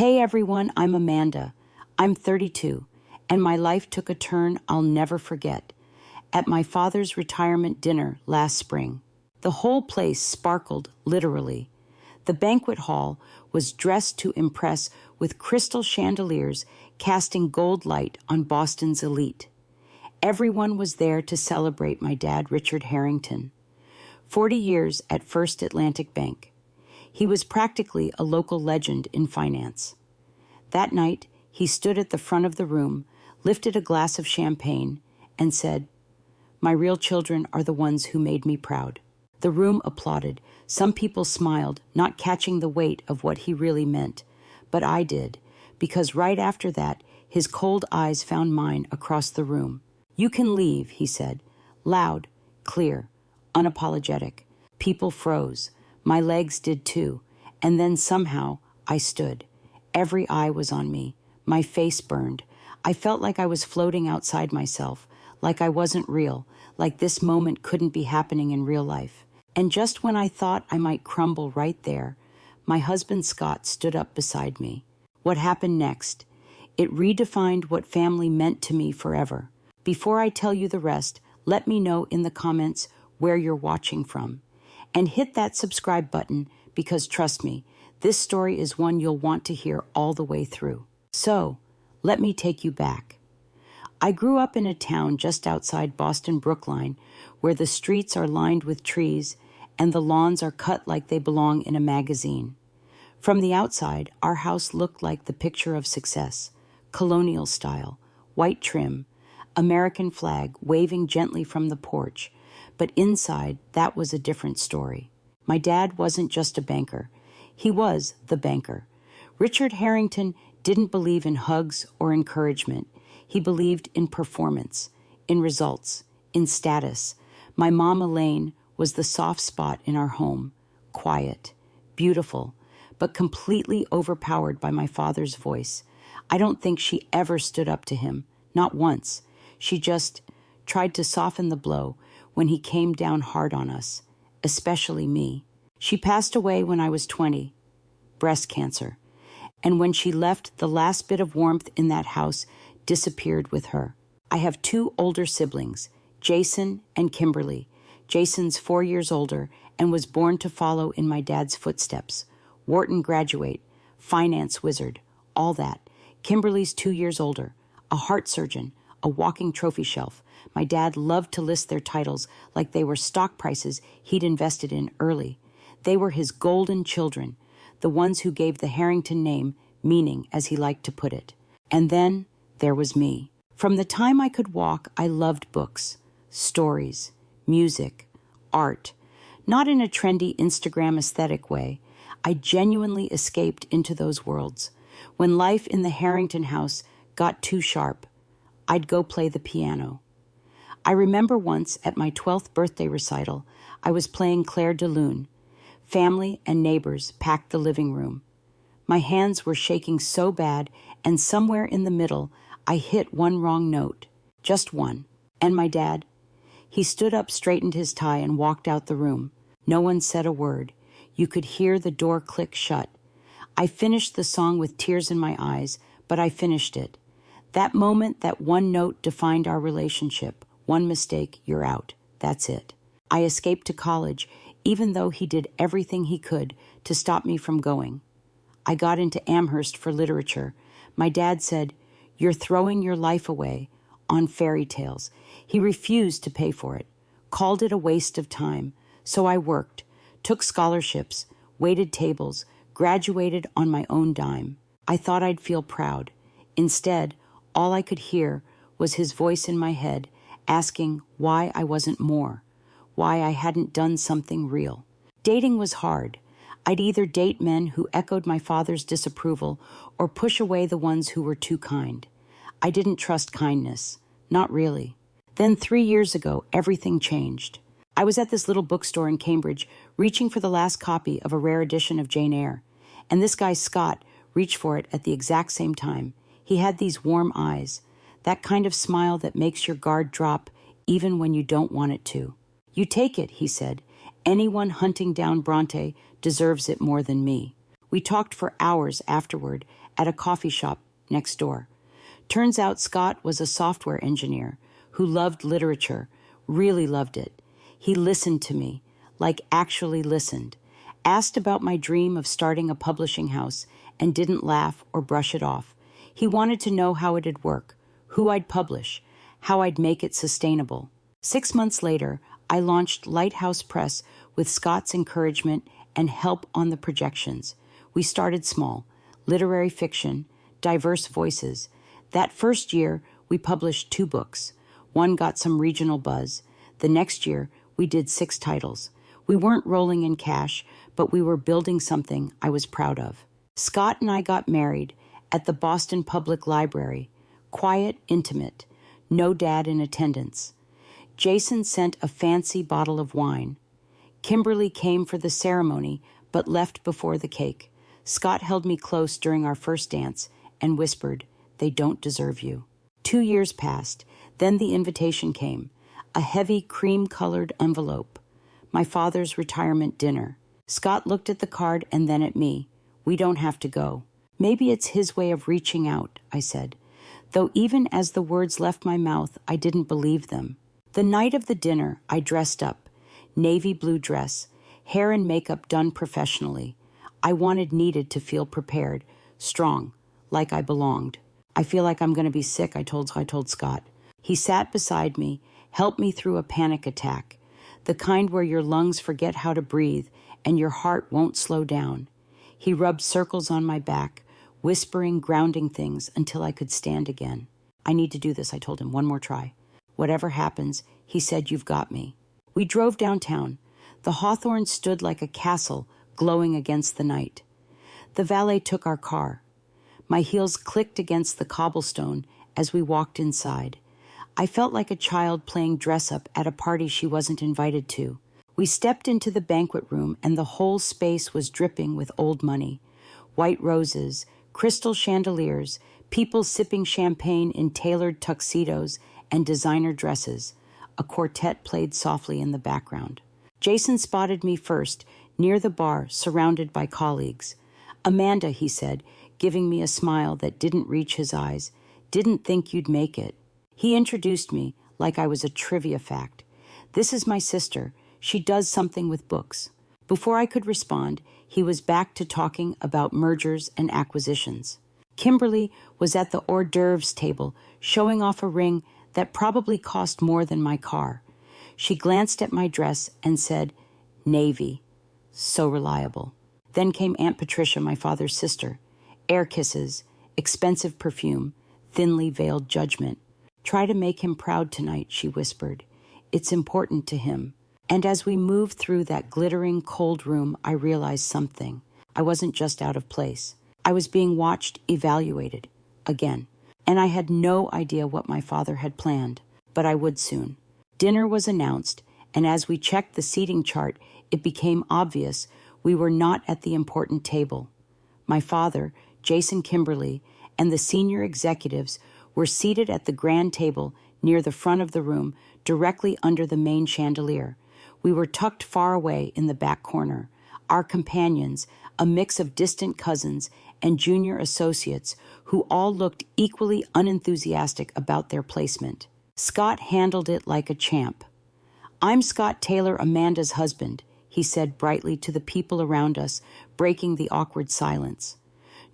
Hey everyone, I'm Amanda. I'm 32, and my life took a turn I'll never forget. At my father's retirement dinner last spring, the whole place sparkled, literally. The banquet hall was dressed to impress with crystal chandeliers casting gold light on Boston's elite. Everyone was there to celebrate my dad, Richard Harrington. 40 years at First Atlantic Bank. He was practically a local legend in finance. That night, he stood at the front of the room, lifted a glass of champagne, and said, "My real children are the ones who made me proud." The room applauded. Some people smiled, not catching the weight of what he really meant. But I did, because right after that, his cold eyes found mine across the room. "You can leave," he said, loud, clear, unapologetic. People froze. My legs did too. And then somehow I stood. Every eye was on me. My face burned. I felt like I was floating outside myself, like I wasn't real, like this moment couldn't be happening in real life. And just when I thought I might crumble right there, my husband Scott stood up beside me. What happened next? It redefined what family meant to me forever. Before I tell you the rest, let me know in the comments where you're watching from. And hit that subscribe button because trust me, this story is one you'll want to hear all the way through. So, let me take you back. I grew up in a town just outside Boston Brookline where the streets are lined with trees and the lawns are cut like they belong in a magazine. From the outside, our house looked like the picture of success, colonial style, white trim, American flag waving gently from the porch. But inside, that was a different story. My dad wasn't just a banker. He was the banker. Richard Harrington didn't believe in hugs or encouragement. He believed in performance, in results, in status. My mom, Elaine, was the soft spot in our home, quiet, beautiful, but completely overpowered by my father's voice. I don't think she ever stood up to him, not once. She just tried to soften the blow when he came down hard on us, especially me. She passed away when I was 20, breast cancer. And when she left, the last bit of warmth in that house disappeared with her. I have two older siblings, Jason and Kimberly. Jason's 4 years older and was born to follow in my dad's footsteps. Wharton graduate, finance wizard, all that. Kimberly's 2 years older, a heart surgeon, a walking trophy shelf. My dad loved to list their titles like they were stock prices he'd invested in early. They were his golden children, the ones who gave the Harrington name meaning, as he liked to put it. And then there was me. From the time I could walk, I loved books, stories, music, art. Not in a trendy Instagram aesthetic way. I genuinely escaped into those worlds. When life in the Harrington house got too sharp, I'd go play the piano. I remember once at my 12th birthday recital, I was playing Claire de Lune. Family and neighbors packed the living room. My hands were shaking so bad, and somewhere in the middle, I hit one wrong note. Just one. And my dad? He stood up, straightened his tie, and walked out the room. No one said a word. You could hear the door click shut. I finished the song with tears in my eyes, but I finished it. That moment, that one note defined our relationship. One mistake, you're out. That's it. I escaped to college, even though he did everything he could to stop me from going. I got into Amherst for literature. My dad said, "You're throwing your life away on fairy tales." He refused to pay for it, called it a waste of time. So I worked, took scholarships, waited tables, graduated on my own dime. I thought I'd feel proud. Instead, all I could hear was his voice in my head asking why I wasn't more, why I hadn't done something real. Dating was hard. I'd either date men who echoed my father's disapproval or push away the ones who were too kind. I didn't trust kindness. Not really. Then 3 years ago, everything changed. I was at this little bookstore in Cambridge, reaching for the last copy of a rare edition of Jane Eyre, and this guy Scott reached for it at the exact same time. He had these warm eyes, that kind of smile that makes your guard drop even when you don't want it to. "You take it," he said. "Anyone hunting down Bronte deserves it more than me." We talked for hours afterward, at a coffee shop next door. Turns out Scott was a software engineer who loved literature, really loved it. He listened to me, like actually listened, asked about my dream of starting a publishing house, and didn't laugh or brush it off. He wanted to know how it'd work, who I'd publish, how I'd make it sustainable. 6 months later, I launched Lighthouse Press with Scott's encouragement and help on the projections. We started small, literary fiction, diverse voices. That first year, we published 2 books. One got some regional buzz. The next year, we did 6 titles. We weren't rolling in cash, but we were building something I was proud of. Scott and I got married at the Boston Public Library. Quiet, intimate. No dad in attendance. Jason sent a fancy bottle of wine. Kimberly came for the ceremony, but left before the cake. Scott held me close during our first dance and whispered, "They don't deserve you." 2 years passed. Then the invitation came. A heavy cream-colored envelope. My father's retirement dinner. Scott looked at the card and then at me. "We don't have to go." "Maybe it's his way of reaching out," I said. Though even as the words left my mouth, I didn't believe them. The night of the dinner, I dressed up. Navy blue dress, hair and makeup done professionally. I needed to feel prepared, strong, like I belonged. "I feel like I'm going to be sick," I told Scott. He sat beside me, helped me through a panic attack, the kind where your lungs forget how to breathe and your heart won't slow down. He rubbed circles on my back, whispering, grounding things until I could stand again. "I need to do this," I told him. "One more try." "Whatever happens," he said, "you've got me." We drove downtown. The Hawthorne stood like a castle glowing against the night. The valet took our car. My heels clicked against the cobblestone as we walked inside. I felt like a child playing dress-up at a party she wasn't invited to. We stepped into the banquet room and the whole space was dripping with old money. White roses, crystal chandeliers, people sipping champagne in tailored tuxedos and designer dresses. A quartet played softly in the background. Jason spotted me first, near the bar, surrounded by colleagues. "Amanda," he said, giving me a smile that didn't reach his eyes. "Didn't think you'd make it." He introduced me like I was a trivia fact. "This is my sister. She does something with books." Before I could respond, he was back to talking about mergers and acquisitions. Kimberly was at the hors d'oeuvres table, showing off a ring that probably cost more than my car. She glanced at my dress and said, "Navy. So reliable." Then came Aunt Patricia, my father's sister. Air kisses, expensive perfume, thinly veiled judgment. "Try to make him proud tonight," she whispered. "It's important to him." And as we moved through that glittering, cold room, I realized something. I wasn't just out of place. I was being watched, evaluated, again. And I had no idea what my father had planned, but I would soon. Dinner was announced, and as we checked the seating chart, it became obvious we were not at the important table. My father, Jason Kimberly, and the senior executives were seated at the grand table near the front of the room, directly under the main chandelier. We were tucked far away in the back corner. Our companions, a mix of distant cousins and junior associates who all looked equally unenthusiastic about their placement. Scott handled it like a champ. "I'm Scott Taylor, Amanda's husband," he said brightly to the people around us, breaking the awkward silence.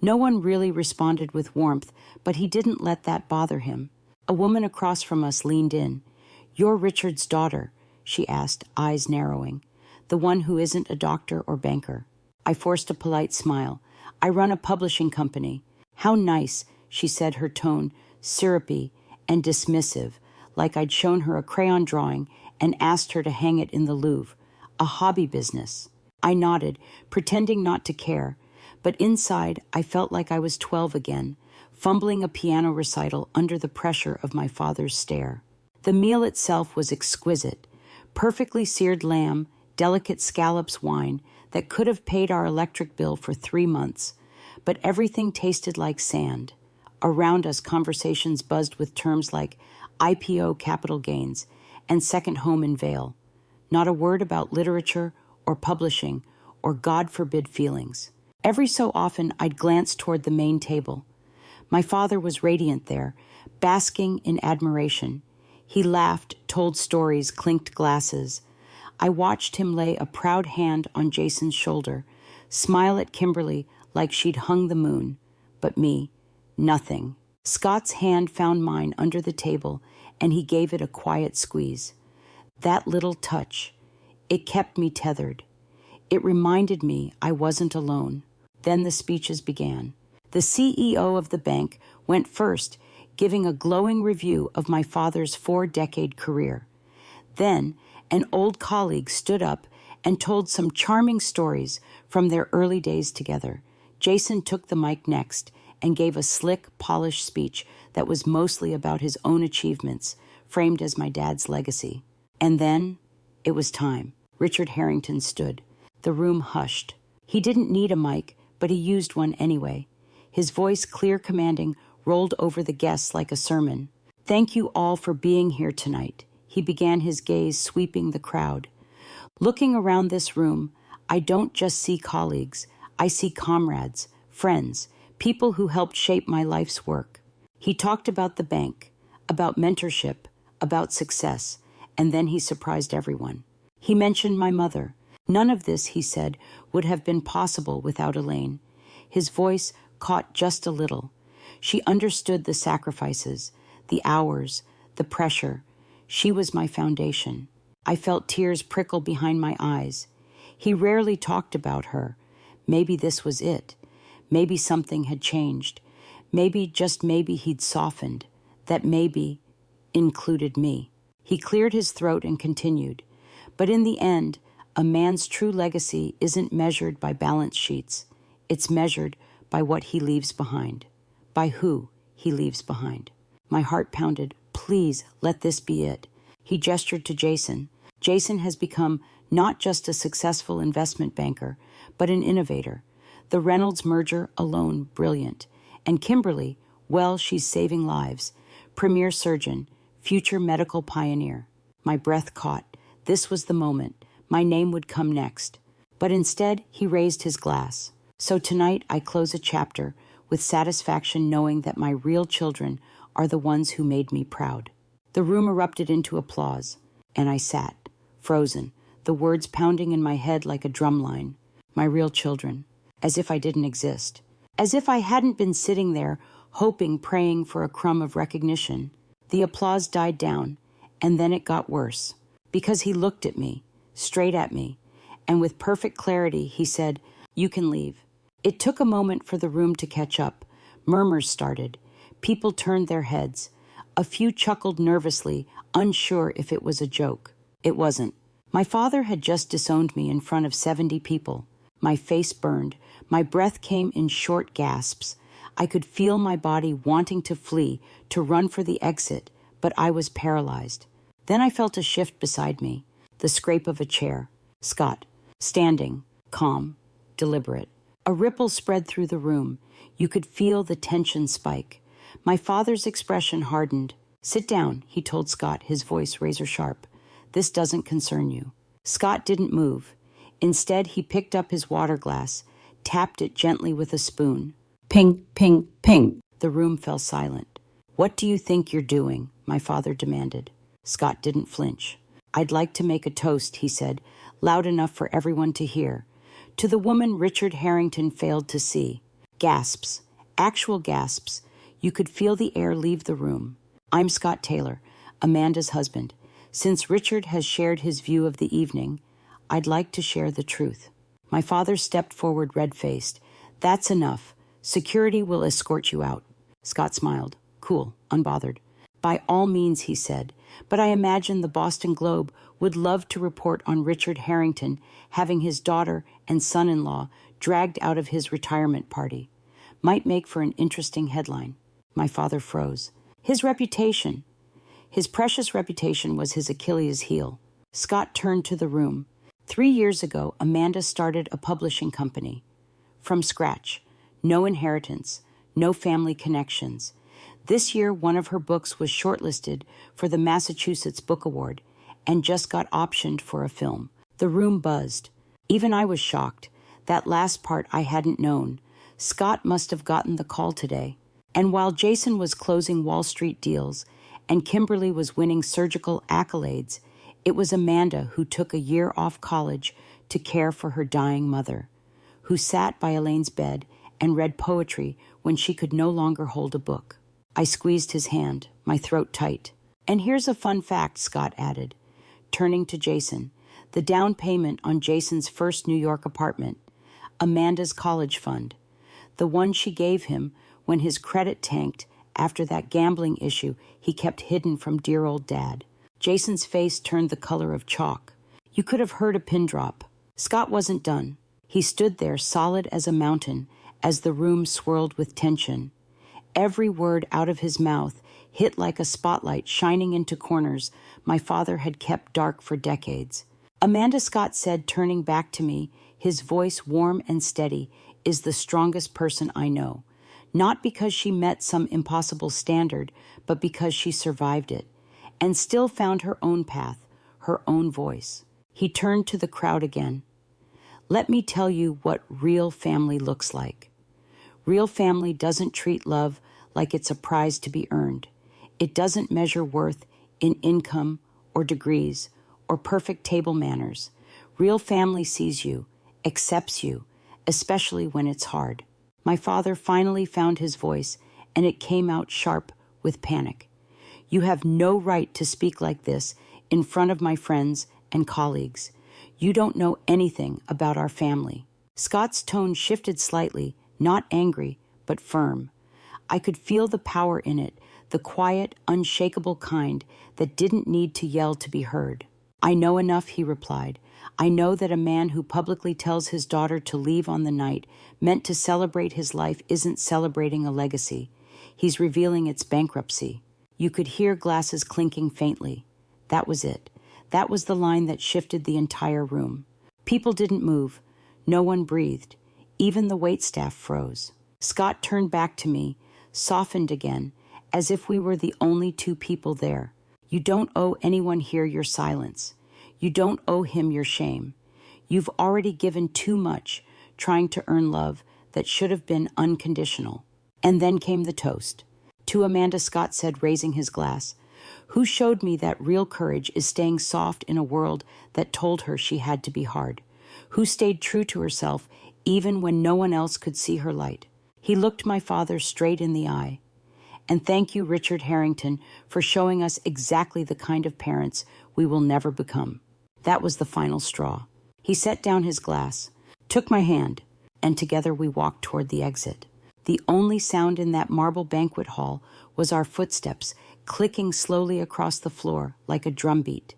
No one really responded with warmth, but he didn't let that bother him. A woman across from us leaned in. "You're Richard's daughter," she asked, eyes narrowing. "The one who isn't a doctor or banker." I forced a polite smile. "I run a publishing company." "How nice," she said, her tone syrupy and dismissive, like I'd shown her a crayon drawing and asked her to hang it in the Louvre. "A hobby business." I nodded, pretending not to care, but inside I felt like I was 12 again, fumbling a piano recital under the pressure of my father's stare. The meal itself was exquisite. Perfectly seared lamb, delicate scallops wine that could have paid our electric bill for 3 months, but everything tasted like sand. Around us, conversations buzzed with terms like IPO capital gains and second home in Vail. Not a word about literature or publishing or, God forbid, feelings. Every so often, I'd glance toward the main table. My father was radiant there, basking in admiration. He laughed, told stories, clinked glasses. I watched him lay a proud hand on Jason's shoulder, smile at Kimberly like she'd hung the moon. But me, nothing. Scott's hand found mine under the table, and he gave it a quiet squeeze. That little touch, it kept me tethered. It reminded me I wasn't alone. Then the speeches began. The CEO of the bank went first, giving a glowing review of my father's 4-decade career. Then, an old colleague stood up and told some charming stories from their early days together. Jason took the mic next and gave a slick, polished speech that was mostly about his own achievements, framed as my dad's legacy. And then, it was time. Richard Harrington stood. The room hushed. He didn't need a mic, but he used one anyway. His voice, clear, commanding, rolled over the guests like a sermon. "Thank you all for being here tonight." He began, his gaze sweeping the crowd. "Looking around this room, I don't just see colleagues. I see comrades, friends, people who helped shape my life's work." He talked about the bank, about mentorship, about success, and then he surprised everyone. He mentioned my mother. None of this, he said, would have been possible without Elaine. His voice caught just a little. She understood the sacrifices, the hours, the pressure. She was my foundation. I felt tears prickle behind my eyes. He rarely talked about her. Maybe this was it. Maybe something had changed. Maybe, just maybe, he'd softened. That maybe included me. He cleared his throat and continued. But in the end, a man's true legacy isn't measured by balance sheets. It's measured by what he leaves behind, by who he leaves behind. My heart pounded. Please, let this be it. He gestured to Jason. Jason has become not just a successful investment banker, but an innovator. The Reynolds merger alone, brilliant. And Kimberly, well, she's saving lives. Premier surgeon, future medical pioneer. My breath caught. This was the moment. My name would come next. But instead, he raised his glass. So tonight, I close a chapter with satisfaction knowing that my real children are the ones who made me proud. The room erupted into applause, and I sat, frozen, the words pounding in my head like a drumline. My real children, as if I didn't exist. As if I hadn't been sitting there, hoping, praying for a crumb of recognition. The applause died down, and then it got worse, because he looked at me, straight at me, and with perfect clarity he said, "You can leave." It took a moment for the room to catch up. Murmurs started. People turned their heads. A few chuckled nervously, unsure if it was a joke. It wasn't. My father had just disowned me in front of 70 people. My face burned. My breath came in short gasps. I could feel my body wanting to flee, to run for the exit, but I was paralyzed. Then I felt a shift beside me, the scrape of a chair. Scott, standing, calm, deliberate. A ripple spread through the room. You could feel the tension spike. My father's expression hardened. "Sit down," he told Scott, his voice razor sharp. "This doesn't concern you." Scott didn't move. Instead, he picked up his water glass, tapped it gently with a spoon. Ping, ping, ping. The room fell silent. "What do you think you're doing?" my father demanded. Scott didn't flinch. "I'd like to make a toast," he said, loud enough for everyone to hear. "To the woman Richard Harrington failed to see." Gasps, actual gasps. You could feel the air leave the room. "I'm Scott Taylor, Amanda's husband. Since Richard has shared his view of the evening, I'd like to share the truth." My father stepped forward red-faced. "That's enough. Security will escort you out." Scott smiled. Cool, unbothered. "By all means," he said, "but I imagine the Boston Globe would love to report on Richard Harrington having his daughter and son-in-law dragged out of his retirement party. Might make for an interesting headline." My father froze. His reputation. His precious reputation was his Achilles heel. Scott turned to the room. 3 years ago, Amanda started a publishing company. From scratch. No inheritance. No family connections. This year, one of her books was shortlisted for the Massachusetts Book Award and just got optioned for a film. The room buzzed. Even I was shocked. That last part I hadn't known. Scott must have gotten the call today. And while Jason was closing Wall Street deals and Kimberly was winning surgical accolades, it was Amanda who took a year off college to care for her dying mother, who sat by Elaine's bed and read poetry when she could no longer hold a book. I squeezed his hand, my throat tight. And here's a fun fact, Scott added, turning to Jason. The down payment on Jason's first New York apartment, Amanda's college fund, the one she gave him when his credit tanked after that gambling issue he kept hidden from dear old Dad. Jason's face turned the color of chalk. You could have heard a pin drop. Scott wasn't done. He stood there solid as a mountain as the room swirled with tension. Every word out of his mouth hit like a spotlight shining into corners my father had kept dark for decades. Amanda, Scott said, turning back to me, his voice warm and steady, is the strongest person I know. Not because she met some impossible standard, but because she survived it and still found her own path, her own voice. He turned to the crowd again. Let me tell you what real family looks like. Real family doesn't treat love like it's a prize to be earned. It doesn't measure worth in income or degrees or perfect table manners. Real family sees you, accepts you, especially when it's hard. My father finally found his voice, and it came out sharp with panic. You have no right to speak like this in front of my friends and colleagues. You don't know anything about our family. Scott's tone shifted slightly, not angry, but firm. I could feel the power in it, the quiet, unshakable kind that didn't need to yell to be heard. I know enough, he replied. I know that a man who publicly tells his daughter to leave on the night meant to celebrate his life isn't celebrating a legacy. He's revealing its bankruptcy. You could hear glasses clinking faintly. That was it. That was the line that shifted the entire room. People didn't move. No one breathed. Even the waitstaff froze. Scott turned back to me, softened again, as if we were the only two people there. You don't owe anyone here your silence. You don't owe him your shame. You've already given too much, trying to earn love that should have been unconditional. And then came the toast. To Amanda, Scott said, raising his glass, who showed me that real courage is staying soft in a world that told her she had to be hard. Who stayed true to herself even when no one else could see her light. He looked my father straight in the eye. And thank you, Richard Harrington, for showing us exactly the kind of parents we will never become. That was the final straw. He set down his glass, took my hand, and together we walked toward the exit. The only sound in that marble banquet hall was our footsteps clicking slowly across the floor like a drumbeat.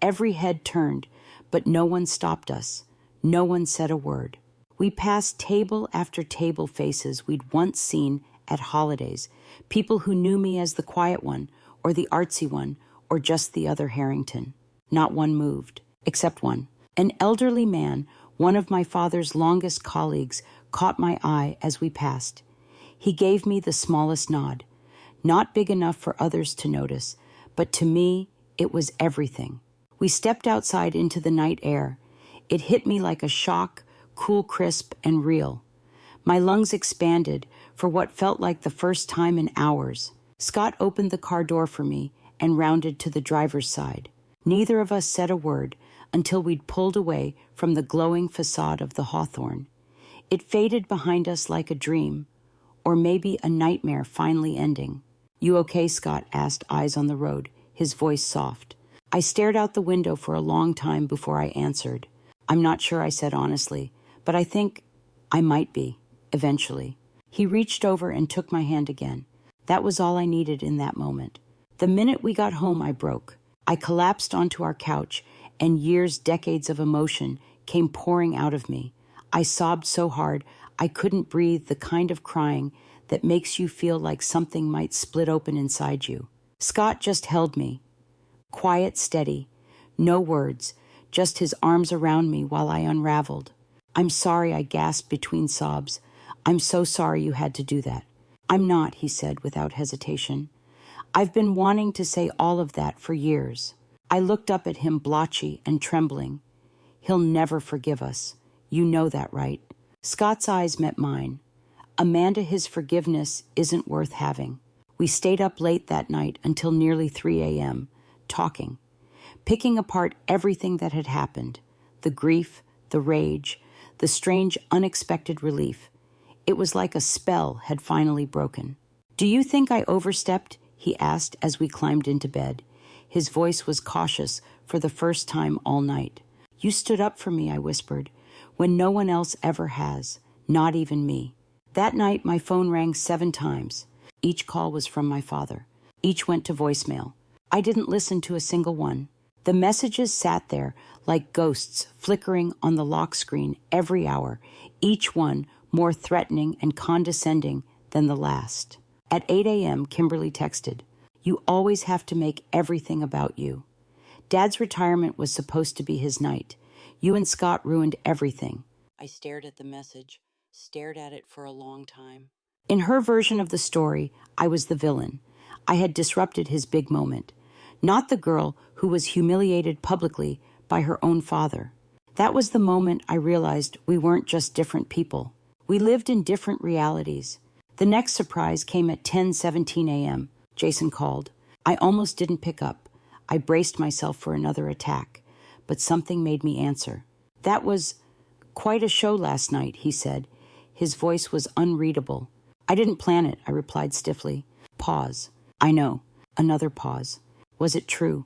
Every head turned, but no one stopped us. No one said a word. We passed table after table faces we'd once seen at holidays, people who knew me as the quiet one, or the artsy one, or just the other Harrington. Not one moved, except one. An elderly man, one of my father's longest colleagues, caught my eye as we passed. He gave me the smallest nod, not big enough for others to notice, but to me, it was everything. We stepped outside into the night air. It hit me like a shock, cool, crisp, and real. My lungs expanded for what felt like the first time in hours. Scott opened the car door for me and rounded to the driver's side. Neither of us said a word until we'd pulled away from the glowing facade of the Hawthorne. It faded behind us like a dream, or maybe a nightmare finally ending. You okay, Scott asked, eyes on the road, his voice soft. I stared out the window for a long time before I answered. I'm not sure, I said honestly, but I think I might be, eventually. He reached over and took my hand again. That was all I needed in that moment. The minute we got home, I broke. I collapsed onto our couch, and decades of emotion came pouring out of me. I sobbed so hard I couldn't breathe, the kind of crying that makes you feel like something might split open inside you. Scott just held me. Quiet, steady, no words, just his arms around me while I unraveled. I'm sorry, I gasped between sobs. I'm so sorry you had to do that. I'm not, he said without hesitation. I've been wanting to say all of that for years. I looked up at him blotchy and trembling. He'll never forgive us. You know that, right? Scott's eyes met mine. Amanda, his forgiveness isn't worth having. We stayed up late that night until nearly 3 a.m., talking, picking apart everything that had happened, the grief, the rage, the strange, unexpected relief. It was like a spell had finally broken. "Do you think I overstepped?" he asked as we climbed into bed. His voice was cautious for the first time all night. "You stood up for me," I whispered, "when no one else ever has, not even me." That night, my phone rang 7 times. Each call was from my father. Each went to voicemail. I didn't listen to a single one. The messages sat there like ghosts flickering on the lock screen every hour, each one more threatening and condescending than the last. At 8 a.m., Kimberly texted, "You always have to make everything about you. Dad's retirement was supposed to be his night. You and Scott ruined everything." I stared at the message, stared at it for a long time. In her version of the story, I was the villain. I had disrupted his big moment, not the girl who was humiliated publicly by her own father. That was the moment I realized we weren't just different people. We lived in different realities. The next surprise came at 10:17 a.m. Jason called. I almost didn't pick up. I braced myself for another attack, but something made me answer. "That was quite a show last night," he said. His voice was unreadable. "I didn't plan it," I replied stiffly. Pause. "I know." Another pause. "Was it true?"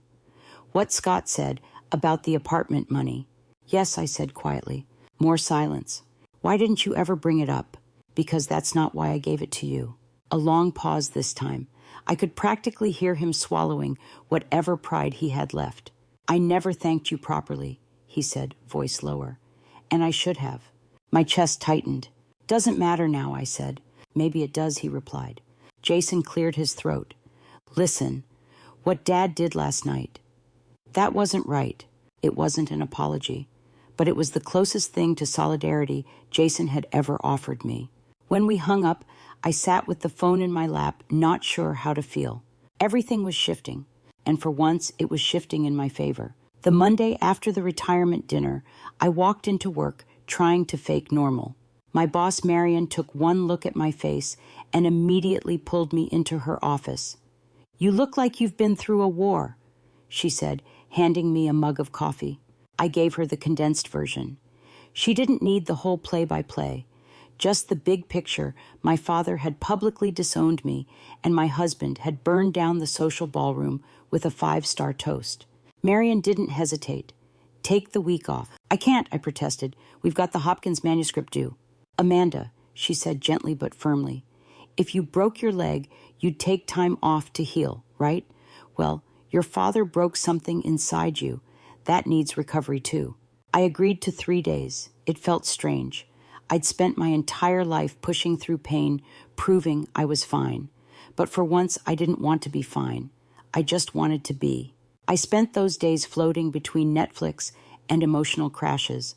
"What Scott said about the apartment money?" "Yes," I said quietly. More silence. "Why didn't you ever bring it up?" "Because that's not why I gave it to you." A long pause this time. I could practically hear him swallowing whatever pride he had left. "I never thanked you properly," he said, voice lower. "And I should have." My chest tightened. "Doesn't matter now," I said. "Maybe it does," he replied. Jason cleared his throat. "Listen, what Dad did last night, that wasn't right." It wasn't an apology, but it was the closest thing to solidarity Jason had ever offered me. When we hung up, I sat with the phone in my lap, not sure how to feel. Everything was shifting, and for once it was shifting in my favor. The Monday after the retirement dinner, I walked into work trying to fake normal. My boss, Marion, took one look at my face and immediately pulled me into her office. "You look like you've been through a war," she said, handing me a mug of coffee. I gave her the condensed version. She didn't need the whole play-by-play. Just the big picture. My father had publicly disowned me, and my husband had burned down the social ballroom with a 5-star toast. Marion didn't hesitate. "Take the week off." "I can't," I protested. "We've got the Hopkins manuscript due." "Amanda," she said gently but firmly, "if you broke your leg, you'd take time off to heal, right? Well, your father broke something inside you. That needs recovery too." I agreed to 3 days. It felt strange. I'd spent my entire life pushing through pain, proving I was fine. But for once, I didn't want to be fine. I just wanted to be. I spent those days floating between Netflix and emotional crashes.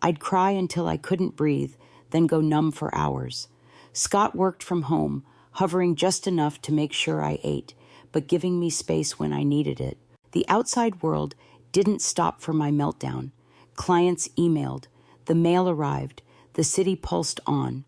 I'd cry until I couldn't breathe, then go numb for hours. Scott worked from home, hovering just enough to make sure I ate, but giving me space when I needed it. The outside world didn't stop for my meltdown. Clients emailed. The mail arrived. The city pulsed on.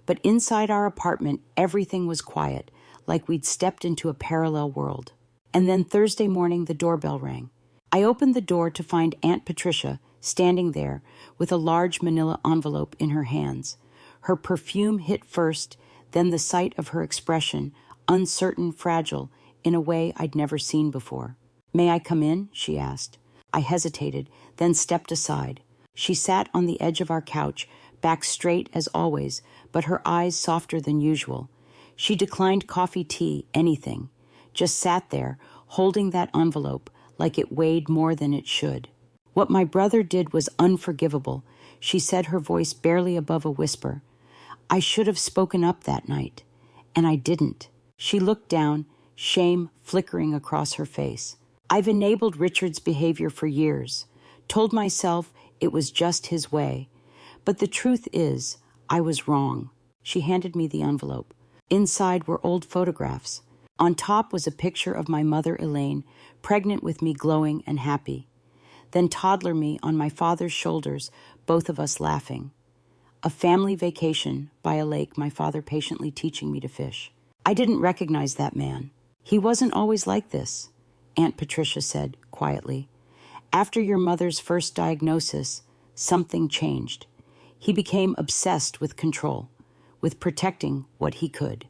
But inside our apartment, everything was quiet, like we'd stepped into a parallel world. And then Thursday morning, the doorbell rang. I opened the door to find Aunt Patricia standing there with a large manila envelope in her hands. Her perfume hit first, then the sight of her expression, uncertain, fragile, in a way I'd never seen before. "May I come in?" she asked. I hesitated, then stepped aside. She sat on the edge of our couch, back straight as always, but her eyes softer than usual. She declined coffee, tea, anything. Just sat there, holding that envelope like it weighed more than it should. "What my brother did was unforgivable," she said, her voice barely above a whisper. "I should have spoken up that night, and I didn't." She looked down, shame flickering across her face. "I've enabled Richard's behavior for years, told myself it was just his way. But the truth is, I was wrong." She handed me the envelope. Inside were old photographs. On top was a picture of my mother, Elaine, pregnant with me, glowing and happy. Then toddler me on my father's shoulders, both of us laughing. a family vacation by a lake, my father patiently teaching me to fish. I didn't recognize that man. He wasn't always like this, Aunt Patricia said quietly. After your mother's first diagnosis, something changed. He became obsessed with control, with protecting what he could.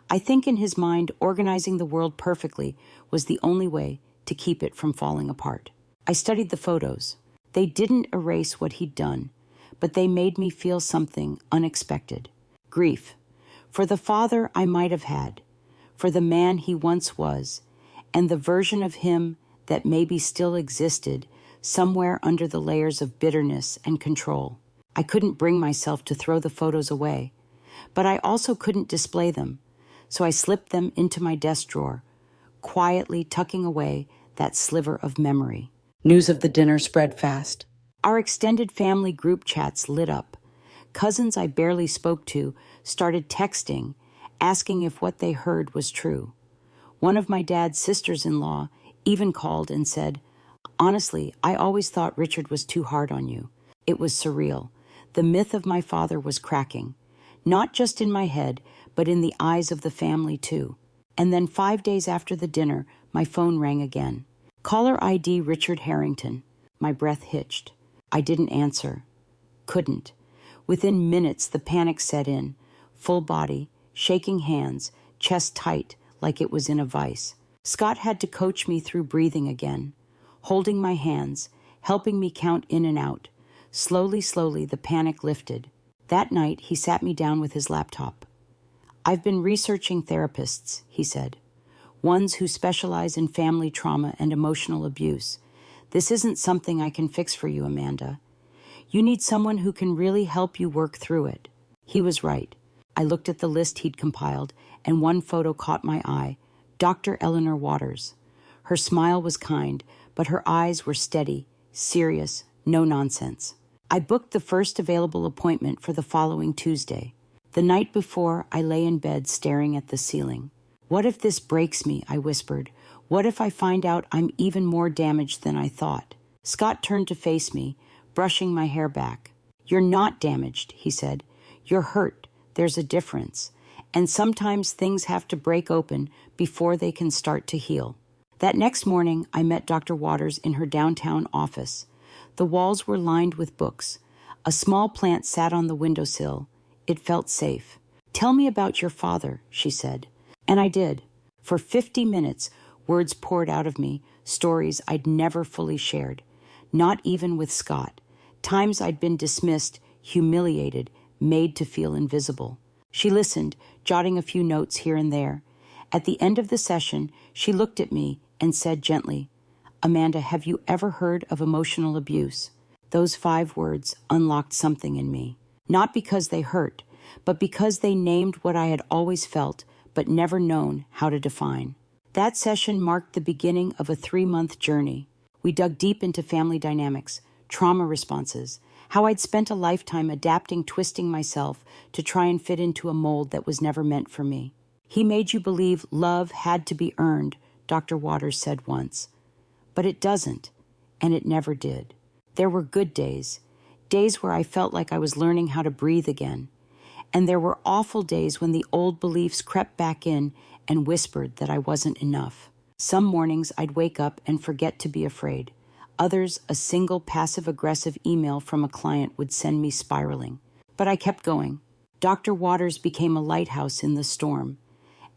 I think in his mind, organizing the world perfectly was the only way to keep it from falling apart. I studied the photos. They didn't erase what he'd done, but they made me feel something unexpected. Grief. For the father I might have had, for the man he once was, and the version of him that maybe still existed somewhere under the layers of bitterness and control. I couldn't bring myself to throw the photos away, but I also couldn't display them, so I slipped them into my desk drawer, quietly tucking away that sliver of memory. News of the dinner spread fast. Our extended family group chats lit up. Cousins I barely spoke to started texting, asking if what they heard was true. One of my dad's sisters-in-law even called and said, "Honestly, I always thought Richard was too hard on you." It was surreal. The myth of my father was cracking, not just in my head, but in the eyes of the family too. And then 5 days after the dinner, my phone rang again. Caller ID Richard Harrington. My breath hitched. I didn't answer. Couldn't. Within minutes, the panic set in. Full body, shaking hands, chest tight like it was in a vice. Scott had to coach me through breathing again, holding my hands, helping me count in and out. Slowly, the panic lifted. That night, he sat me down with his laptop. "I've been researching therapists," he said. "Ones who specialize in family trauma and emotional abuse. This isn't something I can fix for you, Amanda. You need someone who can really help you work through it." He was right. I looked at the list he'd compiled, and one photo caught my eye. Dr. Eleanor Waters. Her smile was kind, but her eyes were steady, serious, no nonsense. I booked the first available appointment for the following Tuesday. The night before, I lay in bed staring at the ceiling. "What if this breaks me?" I whispered. "What if I find out I'm even more damaged than I thought?" Scott turned to face me, brushing my hair back. "You're not damaged," he said. "You're hurt. There's a difference. And sometimes things have to break open before they can start to heal." That next morning, I met Dr. Waters in her downtown office. The walls were lined with books. A small plant sat on the windowsill. It felt safe. "Tell me about your father," she said. And I did. For 50 minutes, words poured out of me, stories I'd never fully shared. Not even with Scott. Times I'd been dismissed, humiliated, made to feel invisible. She listened, jotting a few notes here and there. At the end of the session, she looked at me and said gently, "Amanda, have you ever heard of emotional abuse?" Those 5 words unlocked something in me. Not because they hurt, but because they named what I had always felt, but never known how to define. That session marked the beginning of a 3-month journey. We dug deep into family dynamics, trauma responses, how I'd spent a lifetime adapting, twisting myself to try and fit into a mold that was never meant for me. "He made you believe love had to be earned," Dr. Waters said once. But it doesn't, and it never did. There were good days, days where I felt like I was learning how to breathe again. And there were awful days when the old beliefs crept back in and whispered that I wasn't enough. Some mornings I'd wake up and forget to be afraid. Others, a single passive-aggressive email from a client would send me spiraling. But I kept going. Dr. Waters became a lighthouse in the storm.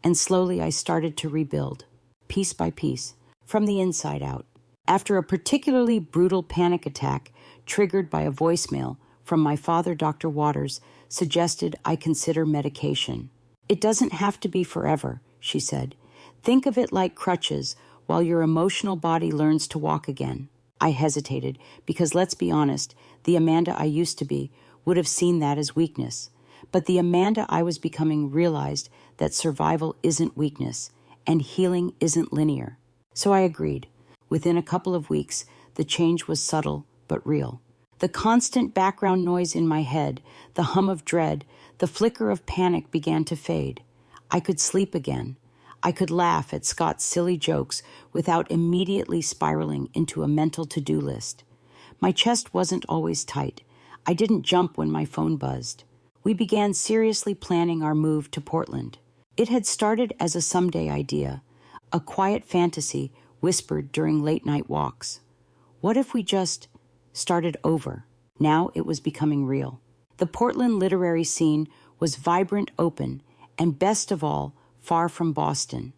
And slowly I started to rebuild, piece by piece, from the inside out. After a particularly brutal panic attack triggered by a voicemail from my father, Dr. Waters, suggested I consider medication. "It doesn't have to be forever," she said. "Think of it like crutches while your emotional body learns to walk again." I hesitated because, let's be honest, the Amanda I used to be would have seen that as weakness. But the Amanda I was becoming realized that survival isn't weakness and healing isn't linear. So I agreed. Within a couple of weeks, the change was subtle but real. The constant background noise in my head, the hum of dread, the flicker of panic began to fade. I could sleep again. I could laugh at Scott's silly jokes without immediately spiraling into a mental to-do list. My chest wasn't always tight. I didn't jump when my phone buzzed. we began seriously planning our move to Portland. It had started as a someday idea, a quiet fantasy whispered during late-night walks. What if we just started over? Now it was becoming real. The Portland literary scene was vibrant, open, and best of all, far from Boston.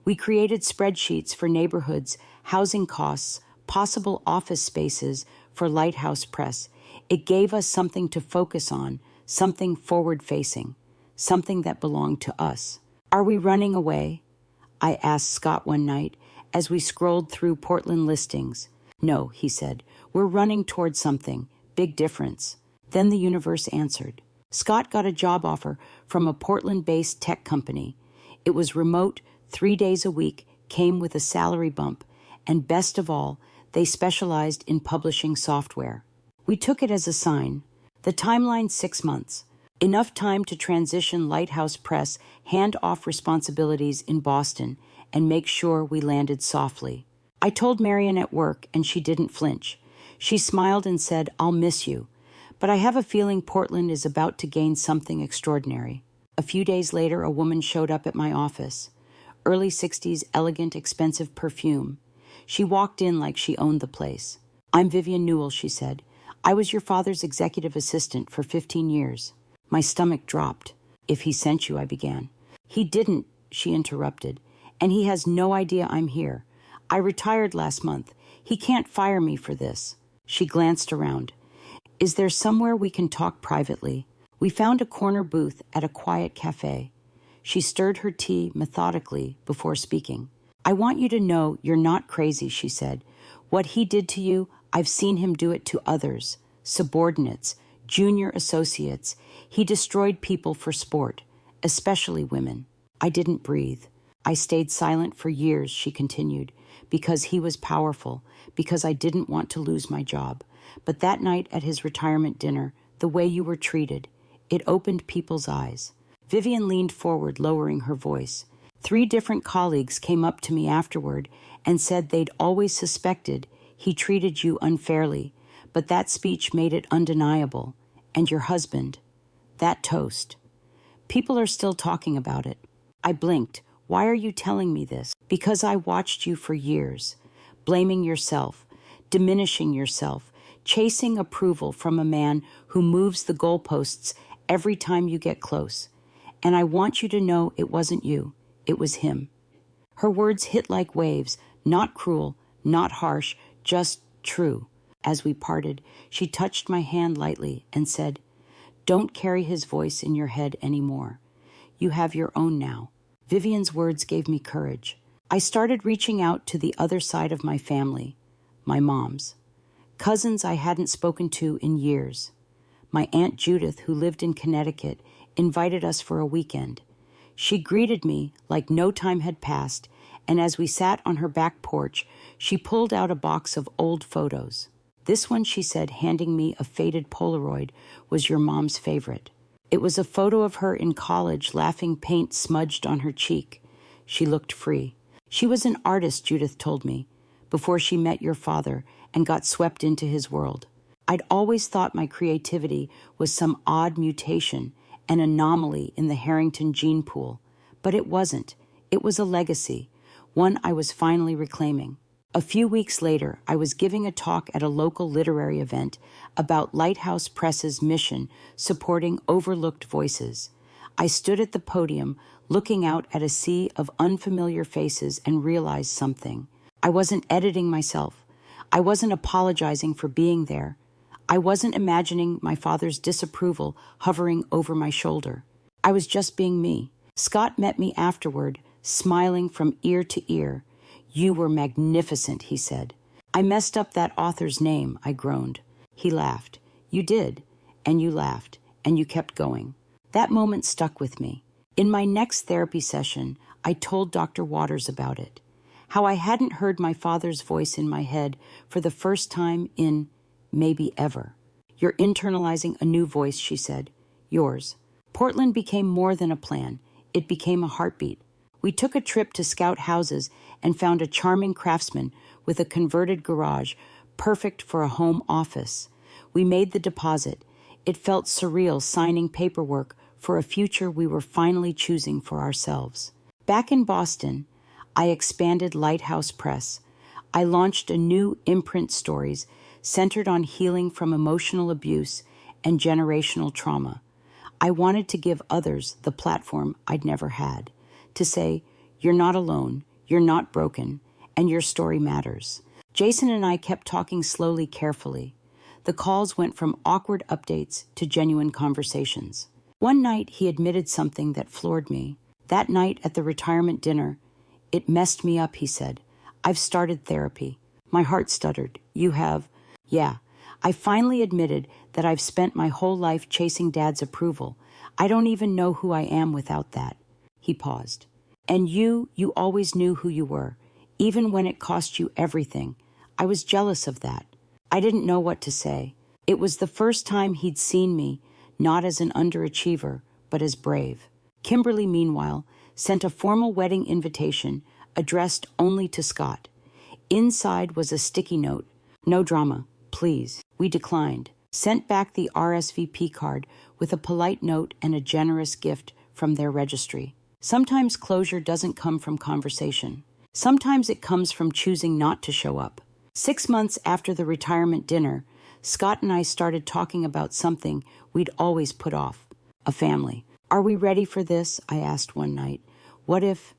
We created spreadsheets for neighborhoods, housing costs, possible office spaces for Lighthouse Press. It gave us something to focus on, something forward-facing, something that belonged to us. Are we running away? I asked Scott one night as we scrolled through Portland listings. No, he said, we're running toward something, big difference. Then the universe answered. Scott got a job offer from a Portland-based tech company. It was remote, 3 days a week, came with a salary bump, and best of all, they specialized in publishing software. We took it as a sign. The timeline 6 months. Enough time to transition Lighthouse Press, hand off responsibilities in Boston, and make sure we landed softly. I told Marion at work, and she didn't flinch. She smiled and said, I'll miss you. But I have a feeling Portland is about to gain something extraordinary. A few days later, a woman showed up at my office. Early 60s, elegant, expensive perfume. She walked in like she owned the place. I'm Vivian Newell, she said. I was your father's executive assistant for 15 years. My stomach dropped. If he sent you, I began. He didn't, she interrupted. And he has no idea I'm here. I retired last month. He can't fire me for this. She glanced around. Is there somewhere we can talk privately? We found a corner booth at a quiet cafe. She stirred her tea methodically before speaking. I want you to know you're not crazy, she said. What he did to you, I've seen him do it to others, subordinates, junior associates. He destroyed people for sport, especially women. I didn't breathe. I stayed silent for years, she continued, because he was powerful, because I didn't want to lose my job. But that night at his retirement dinner, the way you were treated, it opened people's eyes. Vivian leaned forward, lowering her voice. 3 different colleagues came up to me afterward and said they'd always suspected he treated you unfairly, but that speech made it undeniable. And your husband, that toast. People are still talking about it. I blinked. Why are you telling me this? Because I watched you for years, blaming yourself, diminishing yourself, chasing approval from a man who moves the goalposts every time you get close. And I want you to know it wasn't you, it was him. Her words hit like waves, not cruel, not harsh, just true. As we parted, she touched my hand lightly and said, Don't carry his voice in your head anymore. You have your own now. Vivian's words gave me courage. I started reaching out to the other side of my family, my mom's. Cousins I hadn't spoken to in years. My Aunt Judith, who lived in Connecticut, invited us for a weekend. She greeted me like no time had passed, and as we sat on her back porch, she pulled out a box of old photos. This one, she said, handing me a faded Polaroid, was your mom's favorite. It was a photo of her in college, laughing, paint smudged on her cheek. She looked free. She was an artist, Judith told me, before she met your father and got swept into his world. I'd always thought my creativity was some odd mutation, an anomaly in the Harrington gene pool. But it wasn't. It was a legacy, one I was finally reclaiming. A few weeks later, I was giving a talk at a local literary event about Lighthouse Press's mission supporting overlooked voices. I stood at the podium, looking out at a sea of unfamiliar faces and realized something. I wasn't editing myself. I wasn't apologizing for being there. I wasn't imagining my father's disapproval hovering over my shoulder. I was just being me. Scott met me afterward, smiling from ear to ear. You were magnificent, he said. I messed up that author's name, I groaned. He laughed. You did, and you laughed, and you kept going. That moment stuck with me. In my next therapy session, I told Dr. Waters about it. How I hadn't heard my father's voice in my head for the first time in maybe ever. You're internalizing a new voice, she said. Yours. Portland became more than a plan. It became a heartbeat. We took a trip to scout houses and found a charming craftsman with a converted garage, perfect for a home office. We made the deposit. It felt surreal signing paperwork for a future we were finally choosing for ourselves. Back in Boston, I expanded Lighthouse Press. I launched a new imprint stories centered on healing from emotional abuse and generational trauma. I wanted to give others the platform I'd never had, to say, you're not alone, you're not broken, and your story matters. Jason and I kept talking slowly, carefully. The calls went from awkward updates to genuine conversations. One night, he admitted something that floored me. That night at the retirement dinner, "It messed me up," he said. "I've started therapy." My heart stuttered. "You have?" "Yeah." I finally admitted that I've spent my whole life chasing Dad's approval. I don't even know who I am without that. He paused. "And you always knew who you were, even when it cost you everything. I was jealous of that." I didn't know what to say. It was the first time he'd seen me, not as an underachiever, but as brave. Kimberly, meanwhile, sent a formal wedding invitation addressed only to Scott. Inside was a sticky note. "No drama, please." We declined. Sent back the RSVP card with a polite note and a generous gift from their registry. Sometimes closure doesn't come from conversation. Sometimes it comes from choosing not to show up. 6 months after the retirement dinner, Scott and I started talking about something we'd always put off: a family. "Are we ready for this?" I asked one night. What if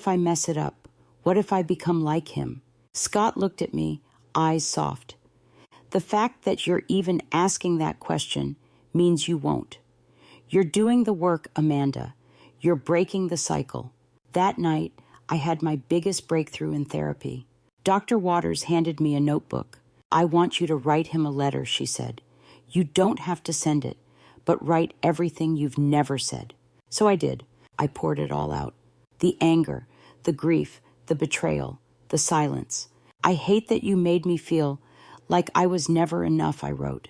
I mess it up? What if I become like him?" Scott looked at me, eyes soft. "The fact that you're even asking that question means you won't. You're doing the work, Amanda. You're breaking the cycle." That night, I had my biggest breakthrough in therapy. Dr. Waters handed me a notebook. "I want you to write him a letter," she said. "You don't have to send it, but write everything you've never said." So I did. I poured it all out. The anger, the grief, the betrayal, the silence. "I hate that you made me feel like I was never enough," I wrote.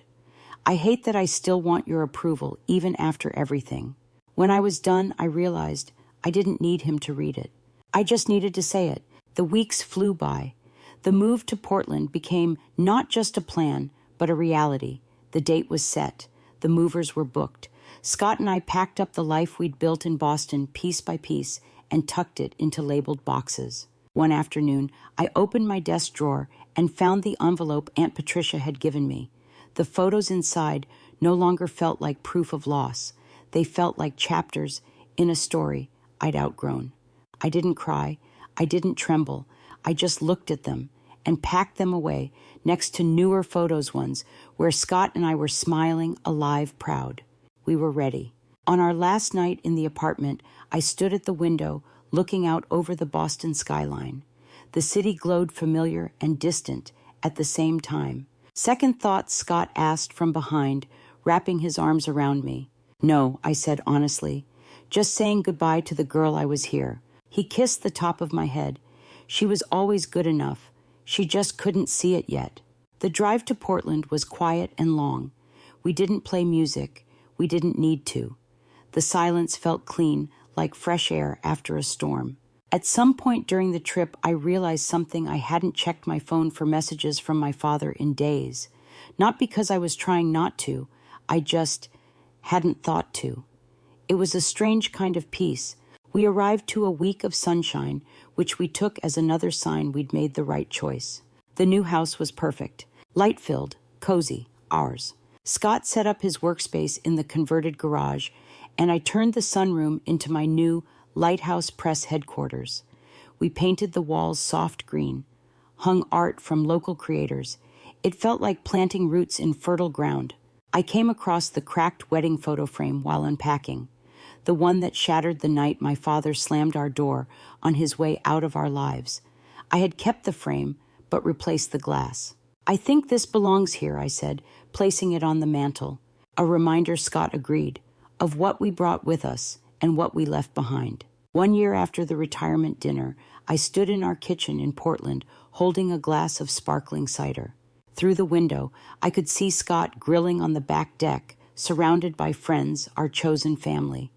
"I hate that I still want your approval, even after everything." When I was done, I realized I didn't need him to read it. I just needed to say it. The weeks flew by. The move to Portland became not just a plan, but a reality. The date was set. The movers were booked. Scott and I packed up the life we'd built in Boston piece by piece and tucked it into labeled boxes. One afternoon, I opened my desk drawer and found the envelope Aunt Patricia had given me. The photos inside no longer felt like proof of loss. They felt like chapters in a story I'd outgrown. I didn't cry. I didn't tremble. I just looked at them and packed them away next to newer photos ones where Scott and I were smiling, alive, proud. We were ready. On our last night in the apartment, I stood at the window looking out over the Boston skyline. The city glowed familiar and distant at the same time. "Second thoughts?" Scott asked from behind, wrapping his arms around me. "No," I said honestly. "Just saying goodbye to the girl I was here." He kissed the top of my head. She was always good enough. She just couldn't see it yet. The drive to Portland was quiet and long. We didn't play music. We didn't need to. The silence felt clean, like fresh air after a storm. At some point during the trip, I realized something. I hadn't checked my phone for messages from my father in days. Not because I was trying not to. I just hadn't thought to. It was a strange kind of peace. We arrived to a week of sunshine, which we took as another sign we'd made the right choice. The new house was perfect. Light-filled, cozy, ours. Scott set up his workspace in the converted garage, and I turned the sunroom into my new Lighthouse Press headquarters. We painted the walls soft green, hung art from local creators. It felt like planting roots in fertile ground. I came across the cracked wedding photo frame while unpacking, the one that shattered the night my father slammed our door on his way out of our lives. I had kept the frame, but replaced the glass. "I think this belongs here," I said, placing it on the mantel. A reminder, Scott agreed, of what we brought with us and what we left behind. 1 year after the retirement dinner, I stood in our kitchen in Portland, holding a glass of sparkling cider. Through the window, I could see Scott grilling on the back deck, surrounded by friends, our chosen family.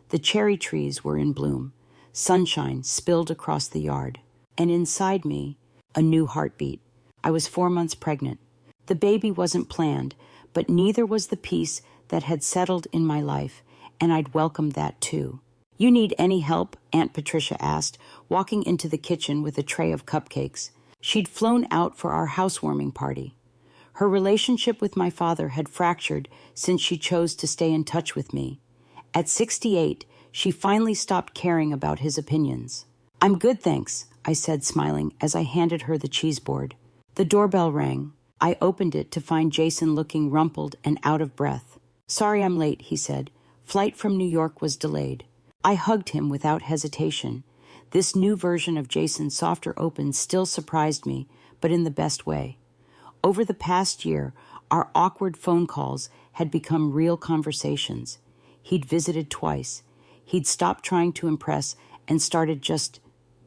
The cherry trees were in bloom. Sunshine spilled across the yard. And inside me, a new heartbeat. I was 4 months pregnant. The baby wasn't planned, but neither was the peace that had settled in my life, and I'd welcomed that too. "You need any help?" Aunt Patricia asked, walking into the kitchen with a tray of cupcakes. She'd flown out for our housewarming party. Her relationship with my father had fractured since she chose to stay in touch with me. At 68, she finally stopped caring about his opinions. "I'm good, thanks," I said, smiling as I handed her the cheese board. The doorbell rang. I opened it to find Jason looking rumpled and out of breath. "Sorry I'm late," he said. "Flight from New York was delayed." I hugged him without hesitation. This new version of Jason's softer open still surprised me, but in the best way. Over the past year, our awkward phone calls had become real conversations. He'd visited twice. He'd stopped trying to impress and started just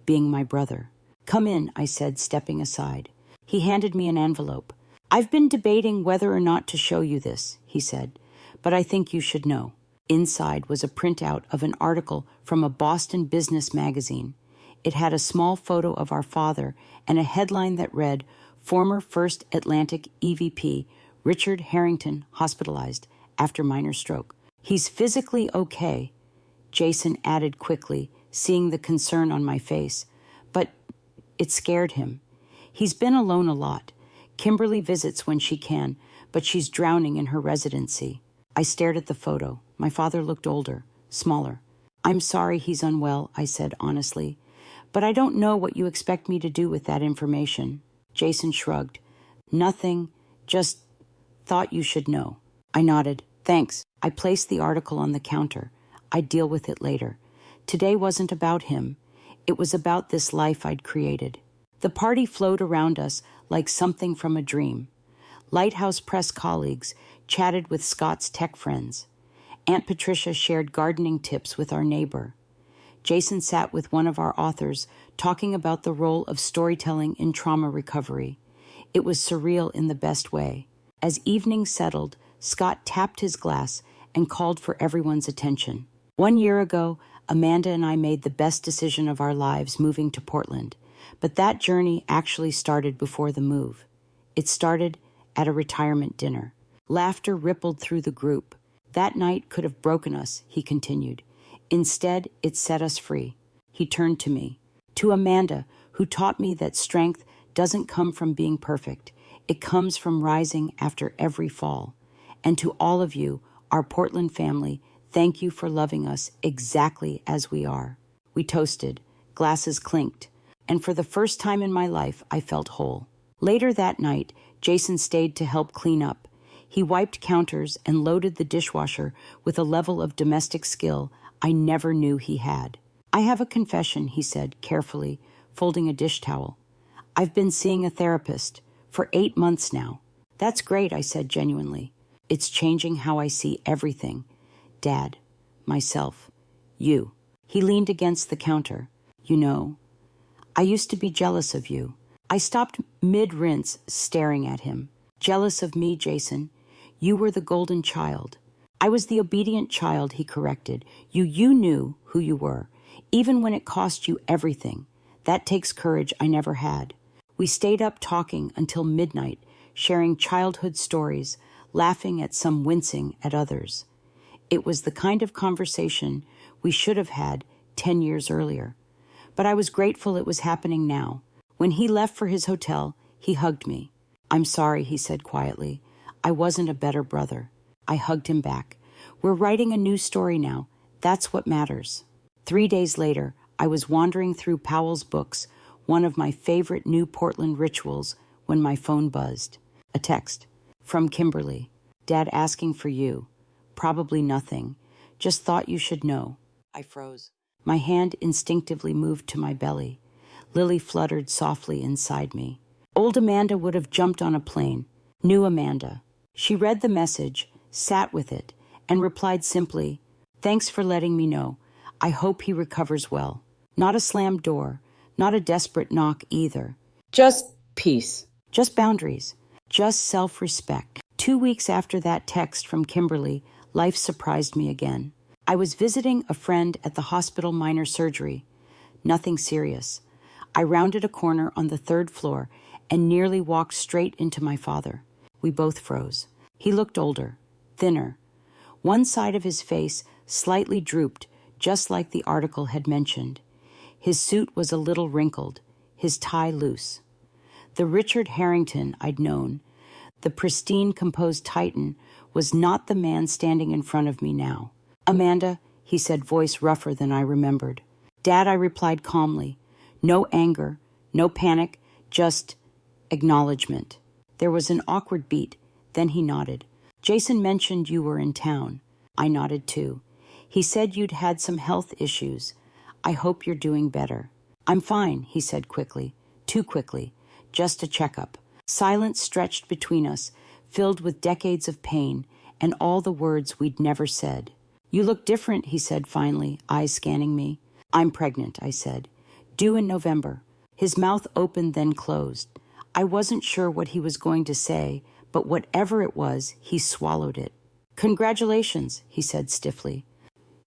being my brother. "Come in," I said, stepping aside. He handed me an envelope. "I've been debating whether or not to show you this," he said, "but I think you should know." Inside was a printout of an article from a Boston business magazine. It had a small photo of our father and a headline that read, "Former First Atlantic EVP Richard Harrington hospitalized after minor stroke. He's physically okay," Jason added quickly, seeing the concern on my face. "But it scared him. He's been alone a lot. Kimberly visits when she can, but she's drowning in her residency." I stared at the photo. My father looked older, smaller. "I'm sorry he's unwell," I said honestly, "but I don't know what you expect me to do with that information." Jason shrugged. "Nothing, just thought you should know." I nodded. "Thanks." I placed the article on the counter. I'd deal with it later. Today wasn't about him. It was about this life I'd created. The party flowed around us like something from a dream. Lighthouse Press colleagues chatted with Scott's tech friends. Aunt Patricia shared gardening tips with our neighbor. Jason sat with one of our authors, talking about the role of storytelling in trauma recovery. It was surreal in the best way. As evening settled, Scott tapped his glass and called for everyone's attention. 1 year ago, Amanda and I made the best decision of our lives moving to Portland, but that journey actually started before the move. It started at a retirement dinner. Laughter rippled through the group. That night could have broken us, he continued. Instead, it set us free. He turned to me, to Amanda, who taught me that strength doesn't come from being perfect. It comes from rising after every fall. And to all of you, our Portland family, thank you for loving us exactly as we are. We toasted, glasses clinked, and for the first time in my life, I felt whole. Later that night, Jason stayed to help clean up. He wiped counters and loaded the dishwasher with a level of domestic skill I never knew he had. "I have a confession," he said, carefully, folding a dish towel. "I've been seeing a therapist for 8 months now." "That's great," I said genuinely. "It's changing how I see everything. Dad, myself, you." He leaned against the counter. "You know, I used to be jealous of you." I stopped mid-rinse, staring at him. "Jealous of me, Jason? You were the golden child." "I was the obedient child," he corrected. You knew who you were, even when it cost you everything. That takes courage I never had." We stayed up talking until midnight, sharing childhood stories, laughing at some, wincing at others. It was the kind of conversation we should have had 10 years earlier. But I was grateful it was happening now. When he left for his hotel, he hugged me. "I'm sorry," he said quietly. "I wasn't a better brother." I hugged him back. "We're writing a new story now. That's what matters." 3 days later, I was wandering through Powell's books, one of my favorite new Portland rituals, when my phone buzzed. A text. From Kimberly. "Dad asking for you. Probably nothing. Just thought you should know." I froze. My hand instinctively moved to my belly. Lily fluttered softly inside me. Old Amanda would have jumped on a plane. New Amanda. She read the message, sat with it, and replied simply, "Thanks for letting me know. I hope he recovers well." Not a slammed door, not a desperate knock either. Just peace. Just boundaries. Just self-respect. 2 weeks after that text from Kimberly, life surprised me again. I was visiting a friend at the hospital minor surgery. Nothing serious. I rounded a corner on the 3rd floor and nearly walked straight into my father. We both froze. He looked older, thinner. One side of his face slightly drooped, just like the article had mentioned. His suit was a little wrinkled, his tie loose. The Richard Harrington I'd known, the pristine, composed Titan, was not the man standing in front of me now. "Amanda," he said, voice rougher than I remembered. "Dad," I replied calmly. No anger, no panic, just acknowledgement. There was an awkward beat, then he nodded. "Jason mentioned you were in town." I nodded too. "He said you'd had some health issues. I hope you're doing better." "I'm fine," he said quickly. Too quickly. Just a checkup. Silence stretched between us, filled with decades of pain and all the words we'd never said. "You look different," he said finally, eyes scanning me. "I'm pregnant," I said. "Due in November." His mouth opened, then closed. I wasn't sure what he was going to say, but whatever it was, he swallowed it. "Congratulations," he said stiffly.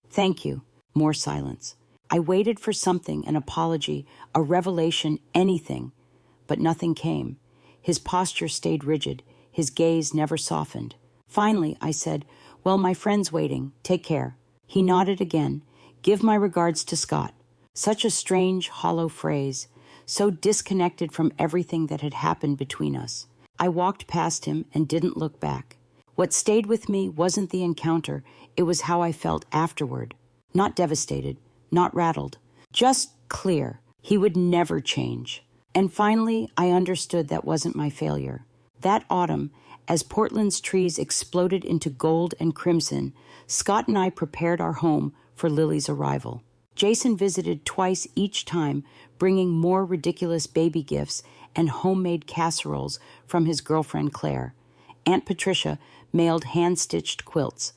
"Thank you." More silence. I waited for something, an apology, a revelation, anything. But nothing came. His posture stayed rigid. His gaze never softened. Finally, I said, "Well, my friend's waiting. Take care." He nodded again. "Give my regards to Scott." Such a strange, hollow phrase, so disconnected from everything that had happened between us. I walked past him and didn't look back. What stayed with me wasn't the encounter, it was how I felt afterward. Not devastated, not rattled, just clear. He would never change. And finally, I understood that wasn't my failure. That autumn, as Portland's trees exploded into gold and crimson, Scott and I prepared our home for Lily's arrival. Jason visited twice each time, bringing more ridiculous baby gifts and homemade casseroles from his girlfriend Claire. Aunt Patricia mailed hand-stitched quilts.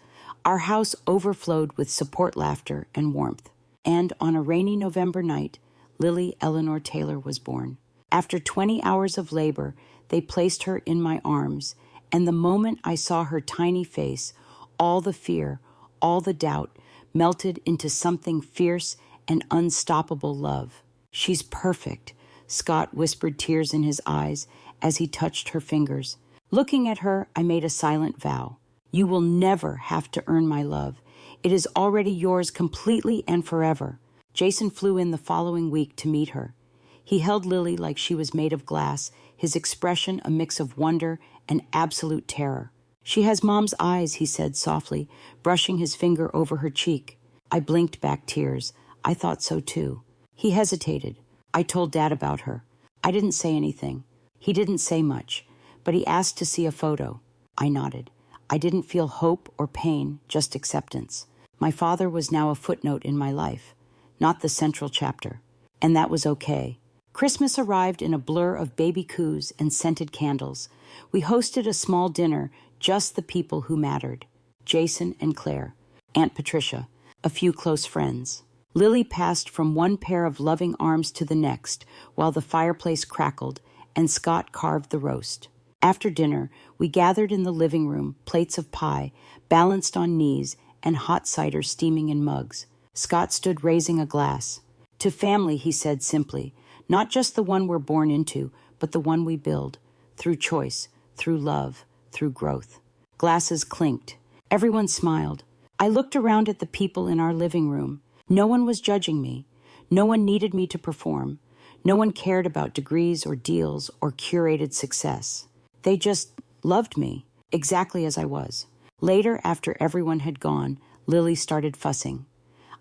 Our house overflowed with support laughter and warmth. And on a rainy November night, Lily Eleanor Taylor was born. After 20 hours of labor, they placed her in my arms, and the moment I saw her tiny face, all the fear, all the doubt, melted into something fierce and unstoppable love. "She's perfect," Scott whispered, tears in his eyes, as he touched her fingers. Looking at her, I made a silent vow. "You will never have to earn my love. It is already yours completely and forever." Jason flew in the following week to meet her. He held Lily like she was made of glass, his expression a mix of wonder and absolute terror. "She has Mom's eyes," he said softly, brushing his finger over her cheek. I blinked back tears. I thought so too. He hesitated. I told Dad about her. I didn't say anything. He didn't say much, but he asked to see a photo. I nodded. I didn't feel hope or pain, just acceptance. My father was now a footnote in my life, not the central chapter. And that was okay. Christmas arrived in a blur of baby coos and scented candles. We hosted a small dinner, just the people who mattered. Jason and Claire, Aunt Patricia, a few close friends. Lily passed from one pair of loving arms to the next while the fireplace crackled and Scott carved the roast. After dinner, we gathered in the living room, plates of pie, balanced on knees, and hot cider steaming in mugs. Scott stood raising a glass. "To family," he said simply, "not just the one we're born into, but the one we build, through choice, through love, through growth." Glasses clinked. Everyone smiled. I looked around at the people in our living room. No one was judging me. No one needed me to perform. No one cared about degrees or deals or curated success. They just loved me, exactly as I was. Later, after everyone had gone, Lily started fussing.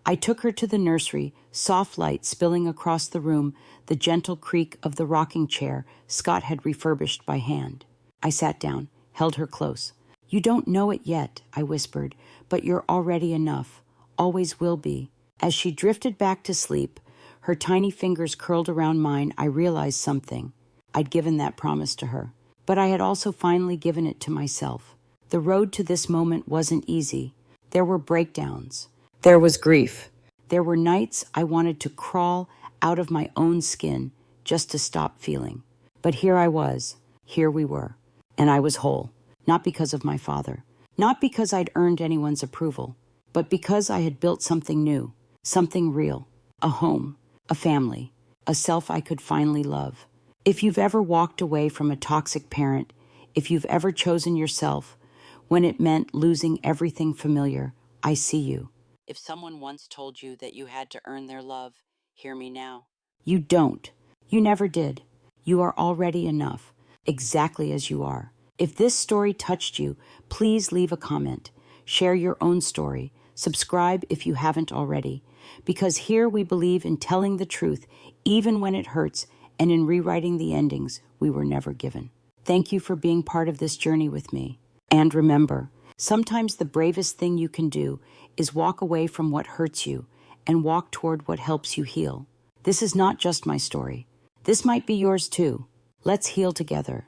I took her to the nursery, soft light spilling across the room, the gentle creak of the rocking chair Scott had refurbished by hand. I sat down, held her close. "You don't know it yet," I whispered, "but you're already enough, always will be." As she drifted back to sleep, her tiny fingers curled around mine, I realized something. I'd given that promise to her, but I had also finally given it to myself. The road to this moment wasn't easy. There were breakdowns. There was grief. There were nights I wanted to crawl out of my own skin just to stop feeling. But here I was. Here we were. And I was whole. Not because of my father. Not because I'd earned anyone's approval. But because I had built something new. Something real. A home. A family. A self I could finally love. If you've ever walked away from a toxic parent, if you've ever chosen yourself, when it meant losing everything familiar. I see you. If someone once told you that you had to earn their love, hear me now. You don't. You never did. You are already enough, exactly as you are. If this story touched you, please leave a comment. Share your own story. Subscribe if you haven't already. Because here we believe in telling the truth, even when it hurts, and in rewriting the endings we were never given. Thank you for being part of this journey with me. And remember, sometimes the bravest thing you can do is walk away from what hurts you and walk toward what helps you heal. This is not just my story. This might be yours too. Let's heal together.